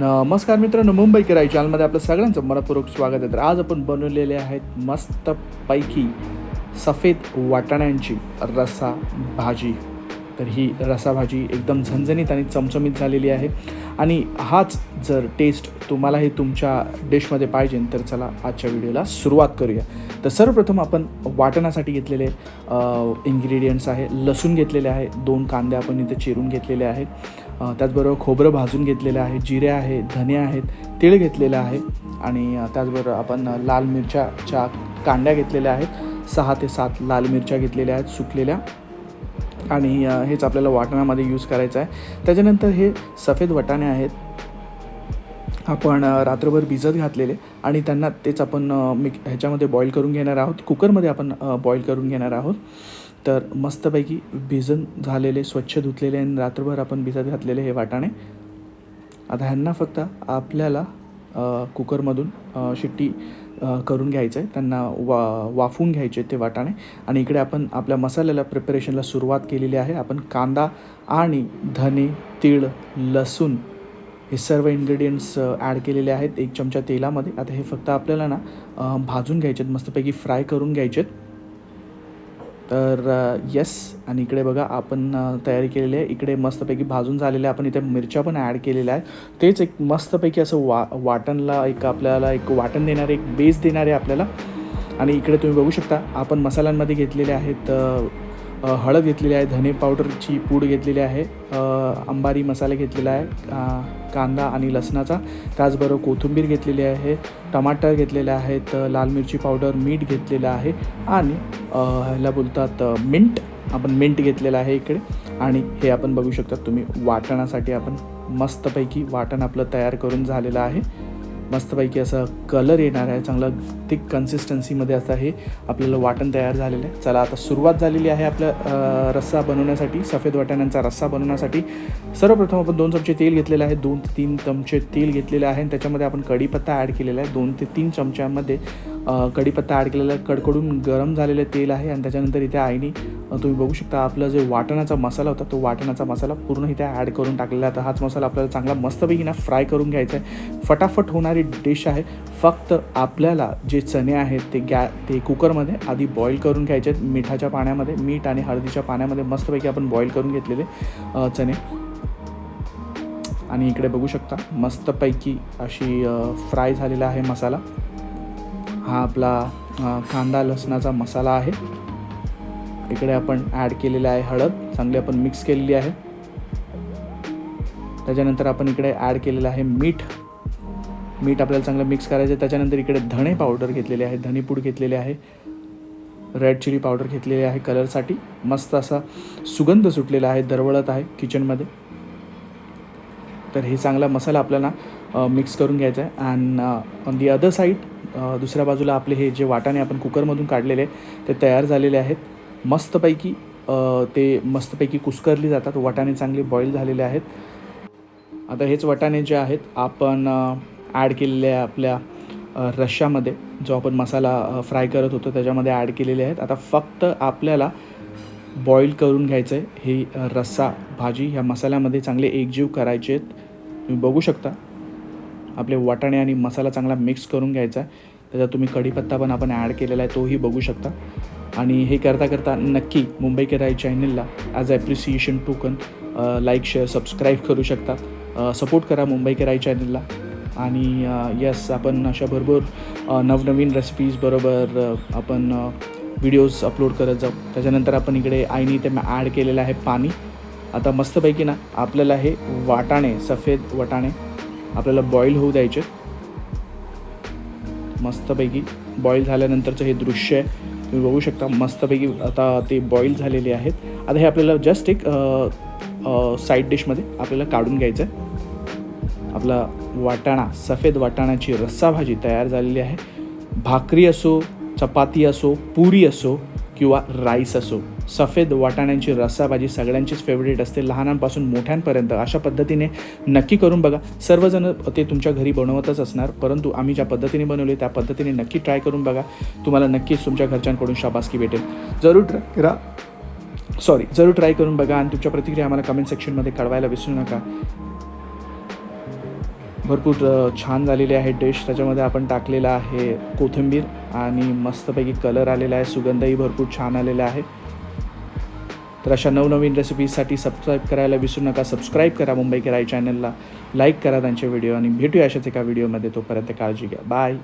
नमस्कार मित्रांनो, मुंबई किराई चॅनलमध्ये आपलं सगळ्यांचं मनपूर्वक स्वागत आहे. तर आज आपण बनवलेले आहेत मस्तपैकी सफेद वाटाण्यांची रस्सा भाजी. तर ही रस्सा भाजी एकदम झणझणीत आणि चमचमीत झालेली आहे. आणि हाच जर टेस्ट तुम्हालाही तुमच्या डिशमध्ये पाहिजे तर चला आजच्या व्हिडिओला सुरुवात करूया. तर सर्वप्रथम आपण वाटण्यासाठी घेतलेले इन्ग्रेडियंट्स आहे. लसूण घेतलेले आहे, 2 कांदे आपण इथे चिरून घेतलेले आहेत. त्याचबरोबर खोबरं भाजून घेतलेलं आहे, जिरे आहे, धने आहेत, तीळ घेतलेलं आहे आणि त्याचबरोबर आपण लाल मिरच्याच्या कांड्या घेतलेल्या आहेत. 6 ते 7 लाल मिरच्या घेतलेल्या आहेत सुकलेल्या आणि हेच आपल्याला वाटणामध्ये यूज करायचं आहे. त्याच्यानंतर हे सफेद वाटाणे आहेत, आपण रात्रभर भिजत घातलेले आणि त्यांना तेच आपण ह्याच्यामध्ये बॉईल करून घेणार आहोत. कुकरमध्ये आपण बॉईल करून घेणार आहोत. तर मस्तपैकी भिजून झालेले, स्वच्छ धुतलेले आणि रात्रभर आपण भिजत घातलेले हे वाटाणे. आता ह्यांना फक्त आपल्याला कुकरमधून शिट्टी करून घ्यायचं आहे. त्यांना वाफवून घ्यायचे ते वाटाणे. आणि इकडे आपण आपल्या मसाल्याला प्रिपरेशनला सुरुवात केलेली आहे. आपण कांदा आणि धने, तीळ, लसूण हे सर्व इन्ग्रेडियंट्स ॲड केलेले आहेत 1 चमचा तेलामध्ये. आता हे फक्त आपल्याला ना भाजून घ्यायचे आहेत, मस्तपैकी फ्राय करून घ्यायचे आहेत. तर येस, आणि इकडे बघा आपण तयारी केलेली आहे. इकडे मस्तपैकी भाजून झालेले आपण इथे मिरच्या पण ॲड केलेल्या आहेत. तेच एक मस्तपैकी असं वाटणला एक आपल्याला एक वाटण देणारे, एक बेस देणारे आपल्याला. आणि इकडे तुम्ही बघू शकता आपण मसाल्यांमध्ये घेतलेले आहेत हळद घेतलेली आहे, धने पावडरची पूड घेतलेली आहे, अंबारी मसाला घेतलेला आहे, कांदा आणि लसणाचा, त्याचबरोबर कोथिंबीर घेतलेली आहे, टमाटर घेतलेले आहेत, लाल मिरची पावडर, मीठ घेतलेलं आहे आणि ह्याला बोलतात मिंट. आपण मिंट घेतलेलं आहे इकडे. आणि हे आपण बघू शकता तुम्ही वाटणासाठी आपण मस्तपैकी वाटण आपलं तयार करून झालेलं आहे. मस्तपैकी असं कलर येणार आहे, चांगलं थिक कन्सिस्टन्सीमध्ये असं हे आपल्याला वाटण तयार झालेलं आहे. चला आता सुरुवात झालेली आहे आपल्या रस्सा बनवण्यासाठी, सफेद वाटाण्यांचा रस्सा बनवण्यासाठी. सर्वप्रथम आपण 2 चमचे तेल घेतलेलं आहे, 2 ते 3 चमचे तेल घेतलेले आहे आणि त्याच्यामध्ये आपण कढीपत्ता ॲड केलेला आहे. 2 ते 3 चमच्यामध्ये कढीपत्ता ॲड केलेला आहे. कडकडून गरम झालेलं तेल आहे आणि त्याच्यानंतर इथे आईने तुम्ही बघू शकता आपला जो वाटणाचा मसाला होता तो वाटणाचा मसाला पूर्ण इथे ॲड करून टाकलेला आहे. तर हाच मसाला आपल्याला चांगला मस्तपैकी ना फ्राय करून घ्यायचा आहे. फटाफट होणारी डिश आहे. फक्त आपल्याला जे चणे आहेत ते कुकरमध्ये आधी बॉईल करून घ्यायचे आहेत मिठाच्या पाण्यामध्ये. मीठ आणि हळदीच्या पाण्यामध्ये मस्तपैकी आपण बॉईल करून घेतलेले चणे. आणि इकडे बघू शकता मस्तपैकी अशी फ्राय झालेला आहे मसाला. हा आपला कांदा लसणाचा मसाला आहे. इकडे आपण ॲड केलेला आहे हळद, चांगली आपण मिक्स केलेली आहे. त्याच्यानंतर आपण इकडे ॲड केलेलं आहे मीठ आपल्याला चांगलं मिक्स करायचं. त्याच्यानंतर इकडे धणे पावडर घेतलेले आहे, धनेपूड घेतलेले आहे, रेड चिली पावडर घेतलेली आहे कलरसाठी. मस्त असा सुगंध सुटलेला आहे, दरवळत आहे किचनमध्ये. तर हे चांगला मसाला आपल्याला मिक्स करून घ्यायचा आहे. And on the other side दुसऱ्या बाजूला आपले हे जे वाटाणे आपण कुकरमधून काढलेले ते तयार झालेले आहेत. मस्तपैकी ते मस्तपैकी कुस्करली जातात. वाटाणे चांगले बॉईल झालेले आहेत. आता हेच वाटाणे जे आहेत आपण ॲड केलेले आहे आपल्या रश्श्यामध्ये, जो आपण मसाला फ्राय करत होतो त्याच्यामध्ये ॲड केलेले आहेत. आता फक्त आपल्याला बॉईल करून घ्यायचं आहे. ही रस्सा भाजी ह्या मसाल्यामध्ये चांगले एकजीव करायचे आहेत. तुम्ही बघू शकता आपले वाटाणे आणि मसाला चांगला मिक्स करून घ्यायचा आहे. त्याच्यात तुम्ही कढीपत्ता पण आपण ॲड केलेला आहे, तोही बघू शकता. आणि हे करता करता नक्की मुंबई किराई चॅनलला as appreciation token like, share, subscribe करू शकता. सपोर्ट करा मुंबई किराई चॅनलला. आणि यस, आपण अशा भरपूर नवनवीन रेसिपीज बरोबर आपण व्हिडिओज अपलोड करत जाऊ. त्याच्यानंतर आपण इकडे आईने ते ॲड केलेलं आहे पाणी. आता मस्तपैकी ना आपल्याला हे वाटाणे, सफेद वाटाणे आपल्याला बॉईल होऊ द्यायचे. मस्तपैकी बॉईल झाल्यानंतरचं हे दृश्य आहे, तुम्ही बघू शकता. मस्तपैकी आता ते बॉईल झालेले आहेत. आता हे आपल्याला जस्ट एक साईड डिशमध्ये आपल्याला काढून घ्यायचं आहे. आपला वाटाणा, सफेद वाटाण्याची रस्सा भाजी तयार झालेली आहे. भाकरी असो, चपाती असो, पुरी असो किंवा राईस असो, सफेद वाटाण्यांची रस्सा भाजी सगळ्यांचीच फेवरेट असते, लहानांपासून मोठ्यांपर्यंत. अशा पद्धतीने नक्की करून बघा. सर्वजण ते तुमच्या घरी बनवतच असणार, परंतु आम्ही ज्या पद्धतीने बनवले त्या पद्धतीने नक्की ट्राय करून बघा. तुम्हाला नक्कीच तुमच्या घरच्यांकडून शाबासकी भेटेल. जरूर ट्राय करून बघा आणि तुमच्या प्रतिक्रिया आम्हाला कमेंट सेक्शनमध्ये कळवायला विसरू नका. भरपूर छान झालेली आहे डिश. त्याच्यामध्ये आपण टाकलेलं आहे कोथिंबीर आणि मस्तपैकी कलर आलेला आहे, सुगंधही भरपूर छान आलेला आहे. तर अशा नवनवीन रेसिपीजसाठी सबस्क्राईब करायला विसरू नका. सबस्क्राईब करा मुंबई किराई चॅनलला, लाईक करा त्यांचे व्हिडिओ आणि भेटूया अशाच एका व्हिडिओमध्ये. तोपर्यंत काळजी घ्या. बाय.